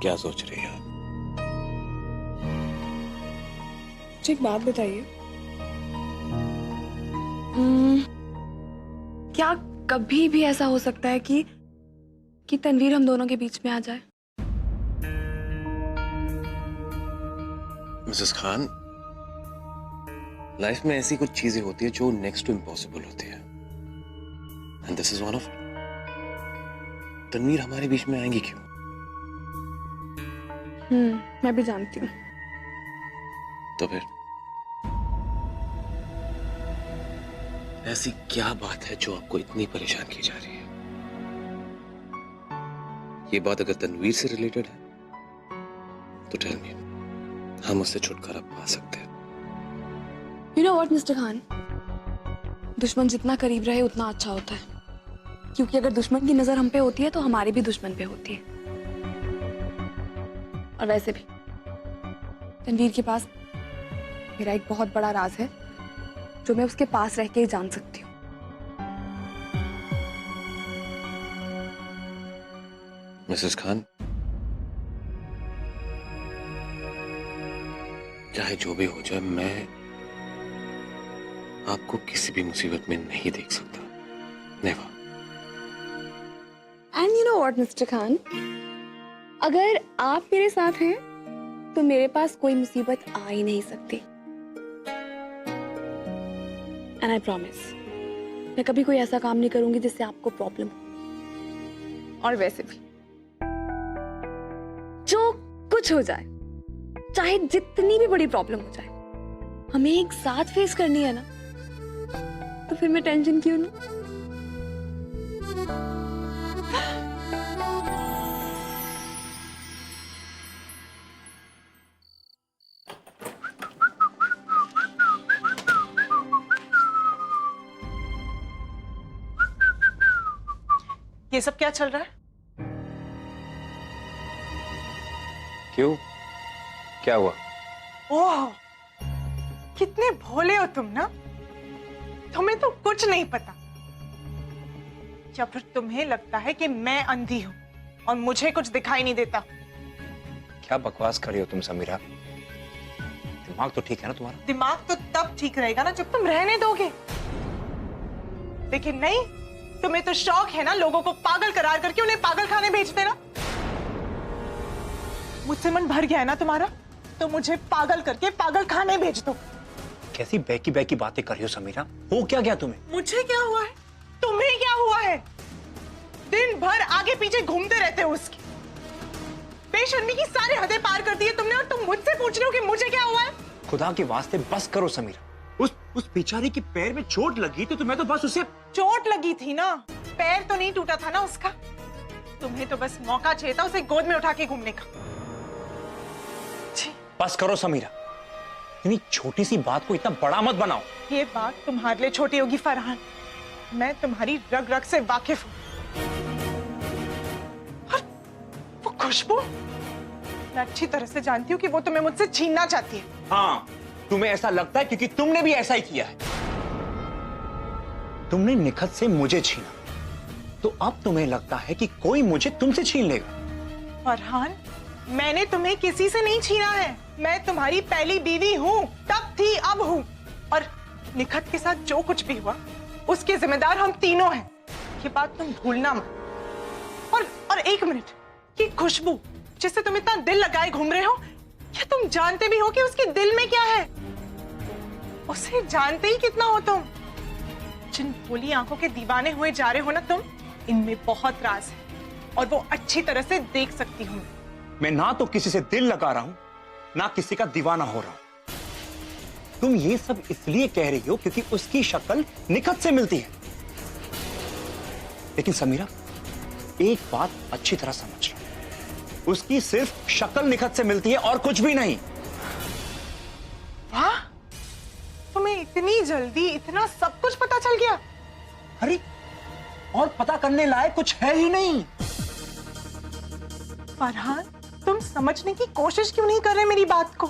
क्या सोच रही है? मुझे एक बात बताइए, क्या कभी भी ऐसा हो सकता है कि तनवीर हम दोनों के बीच में आ जाए? मिसेस खान, लाइफ में ऐसी कुछ चीजें होती है जो नेक्स्ट टू इम्पॉसिबल होती है, and this is one of it. Tanveer हमारे बीच में आएंगी क्यों? मैं भी जानती हूँ। तो फिर ऐसी क्या बात है जो आपको इतनी परेशान की जा रही है? ये बात अगर तनवीर से रिलेटेड है तो टेल मी, हम उससे छुटकारा पा सकते हैं। You know what mister Khan, दुश्मन जितना करीब रहे उतना अच्छा होता है, क्योंकि अगर दुश्मन की नजर हम पे होती है तो हमारी भी दुश्मन पे होती है। और वैसे भी तनवीर के पास मेरा एक बहुत बड़ा राज है जो मैं उसके पास रह के ही जान सकती हूँ। मिसेस खान, चाहे जो भी हो जाए, मैं आपको किसी भी मुसीबत में नहीं देख सकता। Never. And you know what mister Khan, अगर आप मेरे साथ हैं तो मेरे पास कोई मुसीबत आ ही नहीं सकती। एंड आई प्रॉमिस, मैं कभी कोई ऐसा काम नहीं करूंगी जिससे आपको प्रॉब्लम हो। और वैसे भी जो कुछ हो जाए, चाहे जितनी भी बड़ी प्रॉब्लम हो जाए, हमें एक साथ फेस करनी है ना, तो फिर मैं टेंशन क्यों लूं? ये सब क्या चल रहा है? क्यों? क्या हुआ? ओह, कितने भोले हो तुम ना। तुम्हें तो कुछ नहीं पता, या फिर तुम्हें लगता है कि मैं अंधी हूं और मुझे कुछ दिखाई नहीं देता। क्या बकवास कर रही हो तुम समीरा? दिमाग तो ठीक है ना तुम्हारा? दिमाग तो तब ठीक रहेगा ना जब तुम रहने दोगे, लेकिन नहीं, तुम्हें तो शौक है ना लोगों को पागल करार करके उन्हें पागल खाने भेज देना। मुझसे मन भर गया है ना तुम्हारा, तो मुझे पागल करके पागल खाने भेज दो। कैसी बैकी बैकी बातें कर रही हो समीरा? हो क्या गया तुम्हें? मुझे क्या हुआ है? तुम्हें क्या हुआ है? दिन भर आगे पीछे घूमते रहते हो उसकी। बेशर्मी की सारी हदें पार कर दी है तुमने, और तुम मुझसे पूछ रहे हो कि मुझे क्या हुआ है? खुदा के वास्ते बस करो समीरा। उस बेचारी के पैर में चोट लगी तो मैं तो बस उसे... चोट लगी थी ना, पैर तो नहीं टूटा था ना उसका। तुम्हें तो बस मौका चाहिए था उसे गोद में उठा के घूमने का। बस करो समीरा, इतनी छोटी सी बात को इतना बड़ा मत बनाओ। ये बात तुम्हारे लिए छोटी होगी फरहान, मैं तुम्हारी रग रग से वाकिफ हूं। और वो खुशबू, मैं अच्छी तरह से जानती हूँ कि वो तुम्हें मुझसे छीनना चाहती है। हाँ, तुम्हें ऐसा लगता है क्योंकि तुमने भी ऐसा ही किया है। तुमने निखत से मुझे छीना, तो अब तुम्हें लगता है कि कोई मुझे तुमसे छीन लेगा। फरहान, मैंने तुम्हें किसी से नहीं छीना है। मैं तुम्हारी पहली बीवी हूँ, तब थी अब हूँ, और निखत के साथ जो कुछ भी हुआ उसके जिम्मेदार हम तीनों हैं। ये बात तुम भूलना मत। और एक मिनट, ये खुशबू जिससे तुम इतना दिल लगाए घूम रहे हो, क्या तुम जानते भी हो कि उसके दिल में क्या है? उसे जानते ही कितना हो तुम? जिन भोली आंखों के दीवाने हुए जा रहे हो ना तुम, इनमें बहुत राज है और वो अच्छी तरह से देख सकती हूँ। मैं ना तो किसी से दिल लगा रहा हूं, ना किसी का दीवाना हो रहा हूं। तुम ये सब इसलिए कह रही हो क्योंकि उसकी शक्ल निखत से मिलती है। लेकिन समीरा, एक बात अच्छी तरह समझ लो, उसकी सिर्फ शक्ल निखत से मिलती है और कुछ भी नहीं। वाह, तुम्हें इतनी जल्दी इतना सब कुछ पता चल गया? अरे, और पता करने लायक कुछ है ही नहीं। फरहान, तुम समझने की कोशिश क्यों नहीं कर रहे मेरी बात को?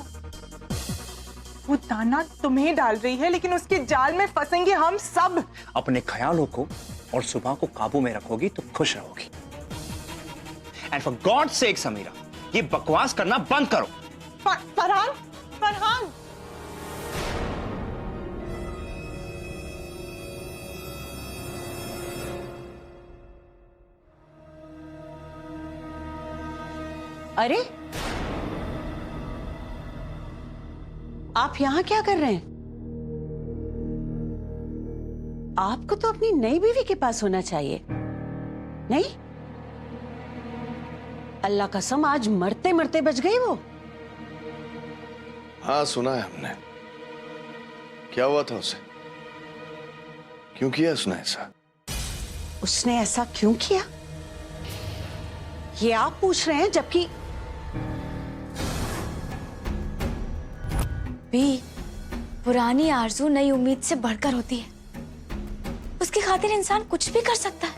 वो दाना तुम्हें डाल रही है, लेकिन उसके जाल में फंसेंगे हम सब। अपने ख्यालों को और सुबह को काबू में रखोगी तो खुश रहोगी। And for God sake Sameera, ये बकवास करना बंद करो। फरहान, फरहान, अरे आप यहां क्या कर रहे हैं? आपको तो अपनी नई बीवी के पास होना चाहिए, नहीं? अल्लाह कसम, आज मरते मरते बच गई वो। हाँ, सुना है हमने। क्या हुआ था उसे? क्यों किया उसने ऐसा? उसने ऐसा क्यों किया ये आप पूछ रहे हैं, जबकि भी पुरानी आरज़ू नई उम्मीद से बढ़कर होती है। उसकी खातिर इंसान कुछ भी कर सकता है।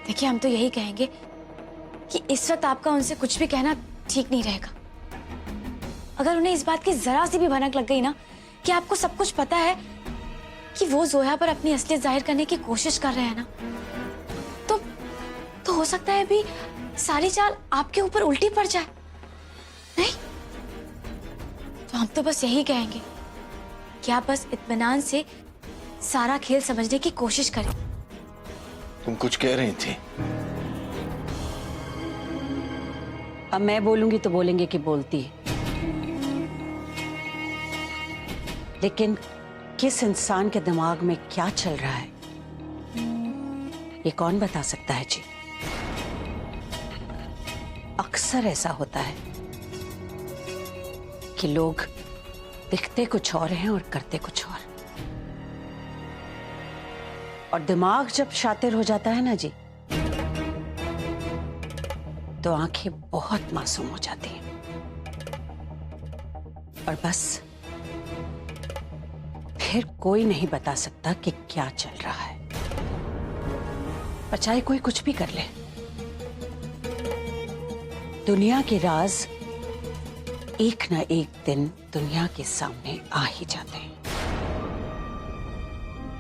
देखिए, हम तो यही कहेंगे कि इस वक्त आपका उनसे कुछ भी कहना ठीक नहीं रहेगा। अगर उन्हें इस बात की जरा सी भी भनक लग गई ना कि आपको सब कुछ पता है कि वो जोया पर अपनी असलियत जाहिर करने की कोशिश कर रहे हैं ना, तो हो सकता है भी सारी चाल आपके ऊपर उल्टी पड़ जाए। नहीं, तो हम तो बस यही कहेंगे कि आप बस इत्मीनान से सारा खेल समझने की कोशिश करें। तुम कुछ कह रही थी? अब मैं बोलूंगी तो बोलेंगे कि बोलती है, लेकिन किस इंसान के दिमाग में क्या चल रहा है ये कौन बता सकता है जी? अक्सर ऐसा होता है कि लोग दिखते कुछ और हैं और करते कुछ और दिमाग जब शातिर हो जाता है ना जी, तो आंखें बहुत मासूम हो जाती हैं और बस फिर कोई नहीं बता सकता कि क्या चल रहा है, पर चाहे कोई कुछ भी कर ले, दुनिया के राज एक ना एक दिन दुनिया के सामने आ ही जाते हैं।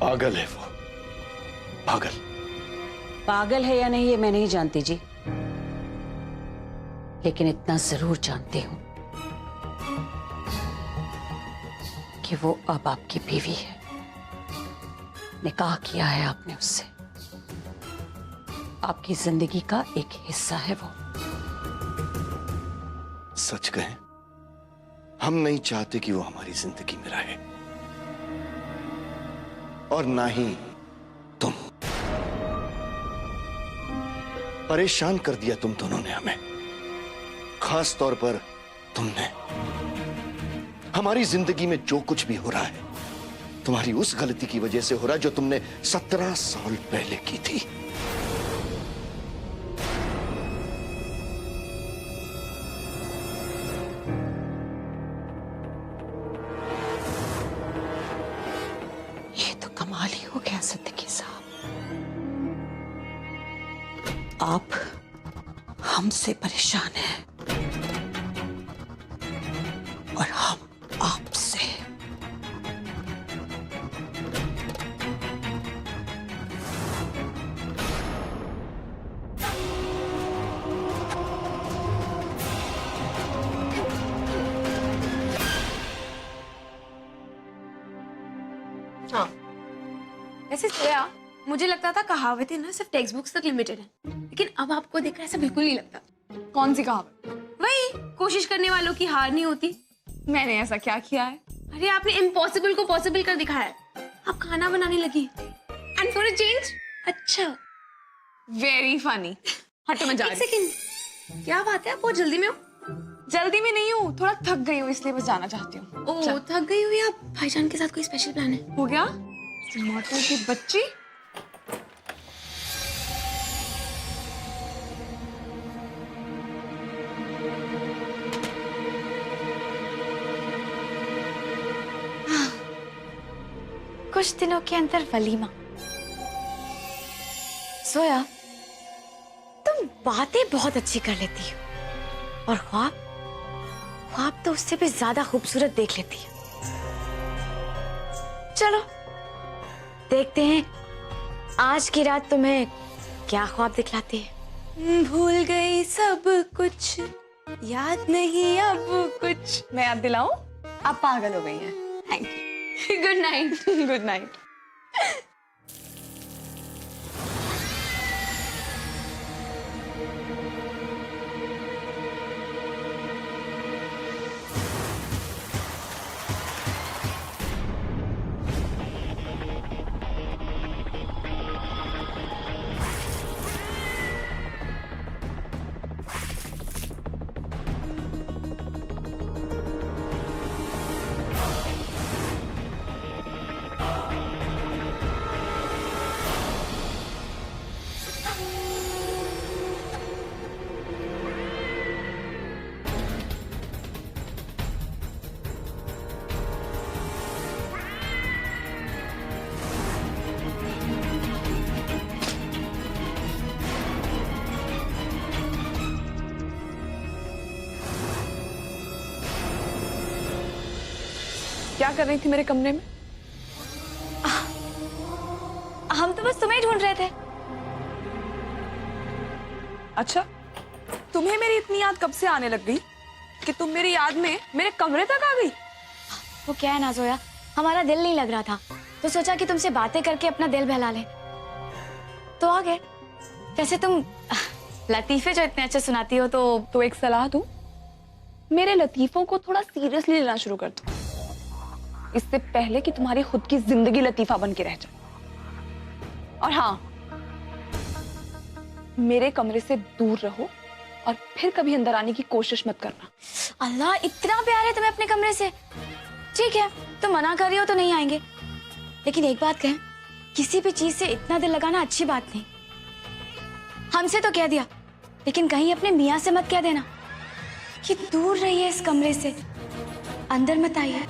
पागल है वो, पागल। पागल है या नहीं ये मैं नहीं जानती जी, लेकिन इतना जरूर जानती हूं कि वो अब आपकी बीवी है। निकाह किया है आपने उससे, आपकी जिंदगी का एक हिस्सा है वो। सच कहें, हम नहीं चाहते कि वो हमारी जिंदगी में रहे, और ना ही तुम। परेशान कर दिया तुम दोनों ने हमें, खास तौर पर तुमने। हमारी जिंदगी में जो कुछ भी हो रहा है तुम्हारी उस गलती की वजह से हो रहा है जो तुमने 17 साल पहले की थी। ये तो कमाल ही हो गया सिद्दीकी साहब, आप हमसे परेशान हैं और हम आपसे। हाँ, वैसे सोया, मुझे लगता था कहावतें ना सिर्फ टेक्स्ट बुक्स तक लिमिटेड है, लेकिन अब आपको देखकर ऐसा बिल्कुल नहीं लगता। कौन सी कहावत? वही, कोशिश करने वालों की हार नहीं होती। मैंने ऐसा क्या किया है? अरे आपने इम्पॉसिबल को पॉसिबल कर दिखाया है। आप खाना बनाने लगी, एंड फॉर अ चेंज। अच्छा, वेरी फनी। हटो, मैं जा रही हूं। एक सेकंड, क्या बात है, आप बहुत जल्दी में हो? जल्दी में नहीं हूँ, थोड़ा थक गई हूँ, इसलिए बस जाना चाहती हूँ। ओह, थक गई हुई आप? भाईजान के साथ कोई स्पेशल प्लान है? हो गया? टमाटर की बच्ची। कुछ दिनों के अंदर वलीमा। सोया, तुम बातें बहुत अच्छी कर लेती हो और ख्वाब तो उससे भी ज्यादा खूबसूरत देख लेती है। चलो देखते हैं आज की रात तुम्हें क्या ख्वाब दिखलाती है। भूल गई सब कुछ, याद नहीं अब कुछ। मैं याद दिलाऊं? आप पागल हो गई हैं। Thank you. Good night. Good night. क्या कर रही थी मेरे कमरे में? हम तो बस तुम्हें ही ढूंढ रहे थे। अच्छा, तुम्हें मेरी इतनी याद कब से आने लग गई कि तुम मेरी याद में मेरे कमरे तक आ गई? वो क्या है ना जोया, हमारा दिल नहीं लग रहा था तो सोचा कि तुमसे बातें करके अपना दिल बहला ले, तो आ गए। वैसे तुम लतीफे जो इतने अच्छे सुनाती हो तो एक सलाह दूं, मेरे लतीफों को थोड़ा सीरियसली लेना शुरू कर दो, इससे पहले कि तुम्हारी खुद की जिंदगी लतीफा बन के रह जाए। और हाँ, मेरे कमरे से दूर रहो और फिर कभी अंदर आने की कोशिश मत करना। अल्लाह, इतना प्यार है तुम्हें अपने कमरे से। ठीक है, तुम मना कर रही हो तो नहीं आएंगे, लेकिन एक बात कहें, किसी भी चीज से इतना दिल लगाना अच्छी बात नहीं। हमसे तो कह दिया, लेकिन कहीं अपने मियाँ से मत कह देना कि दूर रहिए इस कमरे से, अंदर मत आइए।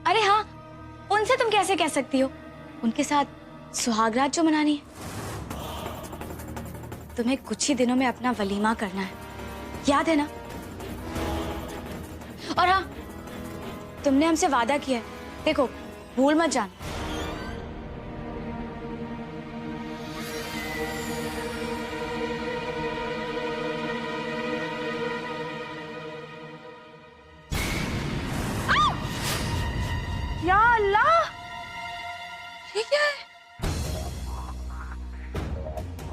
अरे हाँ, उनसे तुम कैसे कह सकती हो? उनके साथ सुहागरात जो मनानी है। तुम्हें कुछ ही दिनों में अपना वलीमा करना है, याद है ना? और हाँ, तुमने हमसे वादा किया है, देखो भूल मत जाना। या अल्लाह, ये क्या है?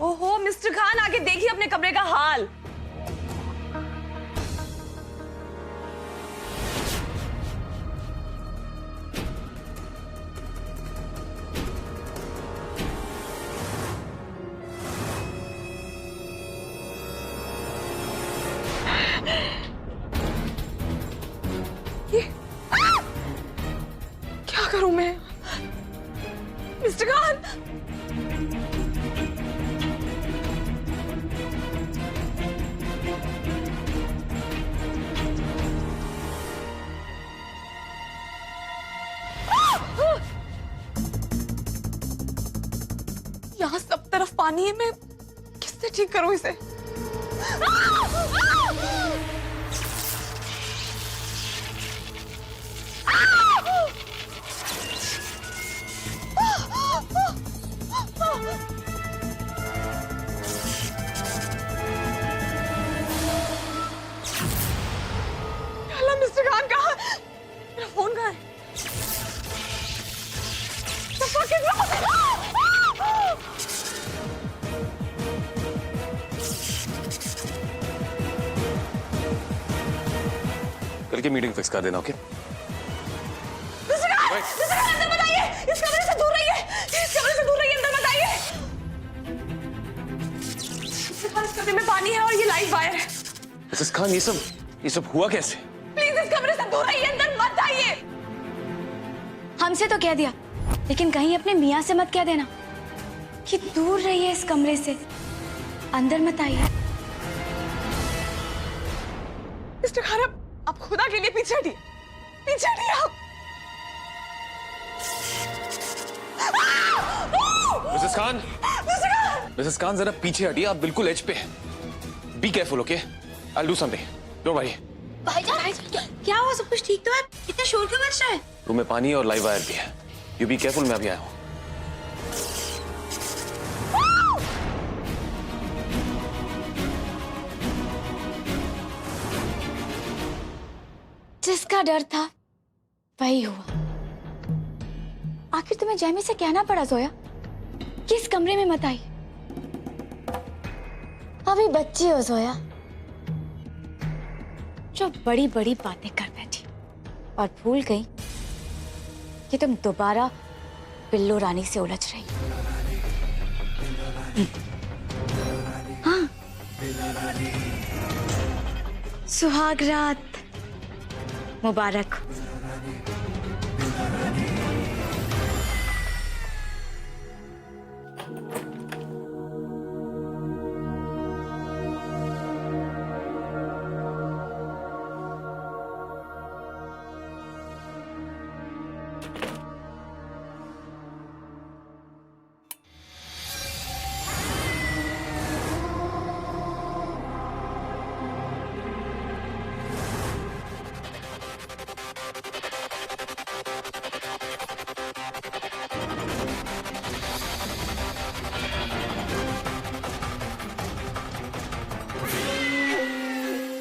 ओहो मिस्टर खान, आगे देखिए अपने कमरे का हाल। क्या करूं मैं? मिस्टर खान, यहाँ सब तरफ पानी है, मैं किससे ठीक करूं इसे? अल्लाह, मिस्टर खान कहाँ? मेरा फोन कहाँ है? कल की मीटिंग फिक्स कर देना, ओके? मिस्टर खान, अंदर मत आइए, इस कमरे से दूर रहिए, इस कमरे से दूर रहिए, अंदर मत आइए। मिस्टर खान, इस कमरे में पानी है और ये लाइव वायर है। मिसेस खान, ये सब हुआ कैसे? प्लीज इस कमरे से दूर रहिए, अंदर मत आइए। हमसे तो कह दिया, लेकिन कहीं अपने मियाँ से मत कह देना कि दूर रहिए इस कमरे से, अंदर मत आइए। मिस्टर खान, आप खुदा के लिए पीछे हटिए, पीछे हटिए आप। मिसेस खान, मिसेस खान जरा पीछे हटिए, आप बिल्कुल एज पे हैं। Be careful, okay? I will do something, don't worry. भाईजान, क्या हुआ? सब कुछ ठीक तो है? इतना शोर क्यों मच रहा है? रूम में पानी और लाइव वायर भी है। यू बी केयरफुल, मैं अभी आया हूँ। जिसका डर था वही हुआ। आखिर तुम्हें जैमी से कहना पड़ा जोया, किस कमरे में मत आई। अभी बच्ची हो जोया, जो बड़ी बड़ी बातें कर बैठी और भूल गई कि तुम दोबारा बिल्लो रानी से उलझ रही। हाँ, सुहाग रात मुबारक हो।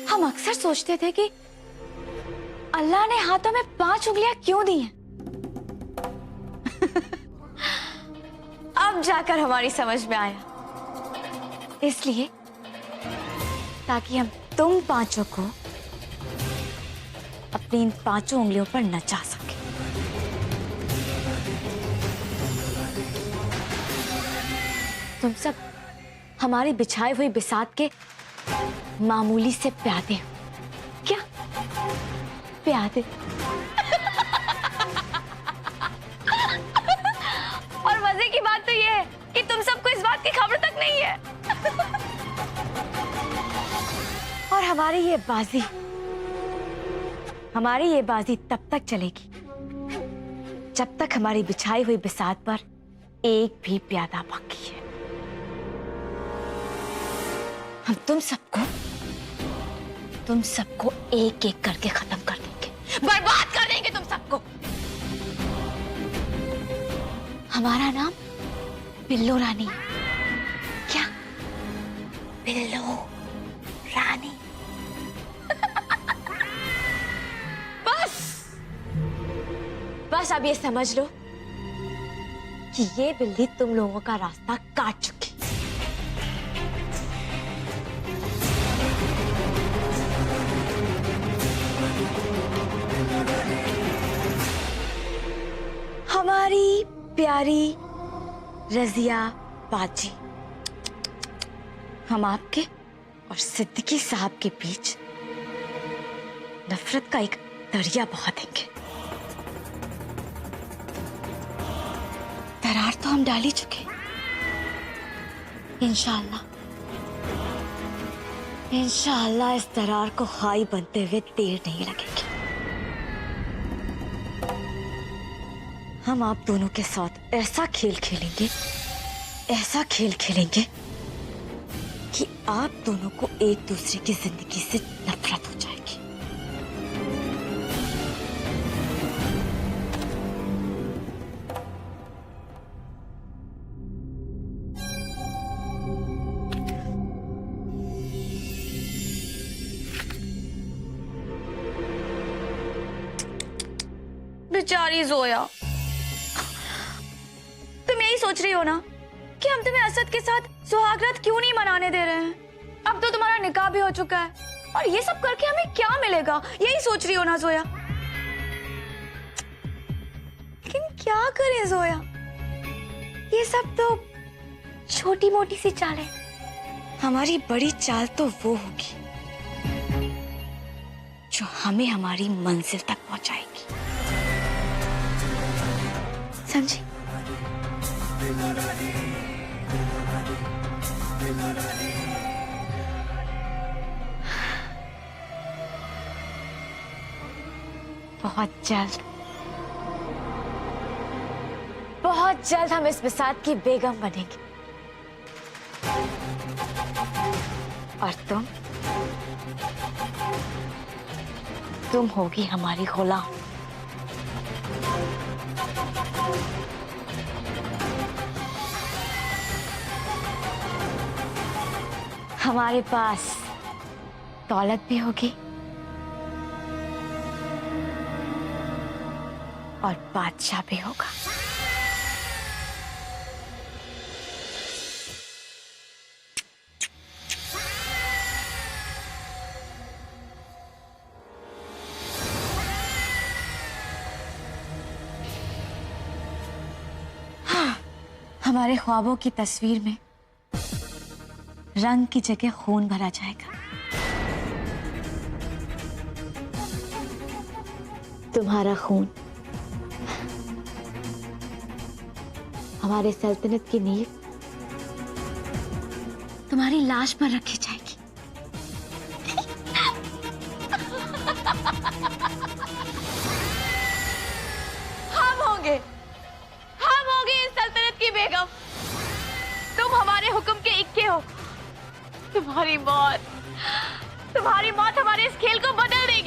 हम अक्सर सोचते थे कि अल्लाह ने हाथों में 5 उंगलियां क्यों दी हैं? अब जाकर हमारी समझ में आया। इसलिए ताकि हम तुम पांचों को अपनी इन 5 उंगलियों पर नचा सके। तुम सब हमारी बिछाई हुई बिसात के मामूली से प्यादे हो। क्या प्यादे? और मजे की बात तो ये है कि तुम सबको इस बात की खबर तक नहीं है। और हमारी ये बाजी तब तक चलेगी जब तक हमारी बिछाई हुई बिसात पर एक भी प्यादा बाकी है। हम तुम सबको एक एक करके खत्म कर देंगे, बर्बाद कर देंगे तुम सबको। हमारा नाम बिल्लो रानी। क्या बिल्लो रानी? बस अब ये समझ लो कि ये बिल्ली तुम लोगों का रास्ता काट चुकी। हमारी प्यारी रजिया बाजी, हम आपके और सिद्दीकी साहब के बीच नफरत का एक दरिया बहा देंगे। दरार तो हम डाल ही चुके, इंशाअल्लाह इस दरार को खाई बनते हुए देर नहीं लगेगी। हम आप दोनों के साथ ऐसा खेल खेलेंगे कि आप दोनों को एक दूसरे की जिंदगी से नफरत हो जाएगी। बेचारी जोया, तुम यही सोच रही हो ना कि हम तुम्हें असद के साथ सुहागरात क्यों नहीं मनाने दे रहे हैं? अब तो तुम्हारा निकाह भी हो चुका है और ये सब करके हमें क्या मिलेगा, यही सोच रही हो ना जोया? लेकिन क्या करें जोया, ये सब तो छोटी मोटी सी चाल है। हमारी बड़ी चाल तो वो होगी जो हमें हमारी मंजिल तक पहुंचाएगी, समझी? बहुत जल्द हम इस बिसात की बेगम बनेंगे और तुम होगी हमारी गुलाम। हमारे पास दौलत भी होगी और बादशाह भी होगा। हमारे ख्वाबों की तस्वीर में रंग की जगह खून भरा जाएगा। तुम्हारा खून हमारे सल्तनत की नींव तुम्हारी लाश पर रखी जाएगी। हम होंगे इस सल्तनत की बेगम। तुम हमारे हुक्म के इक्के हो। तुम्हारी मौत हमारे इस खेल को बदल देगी।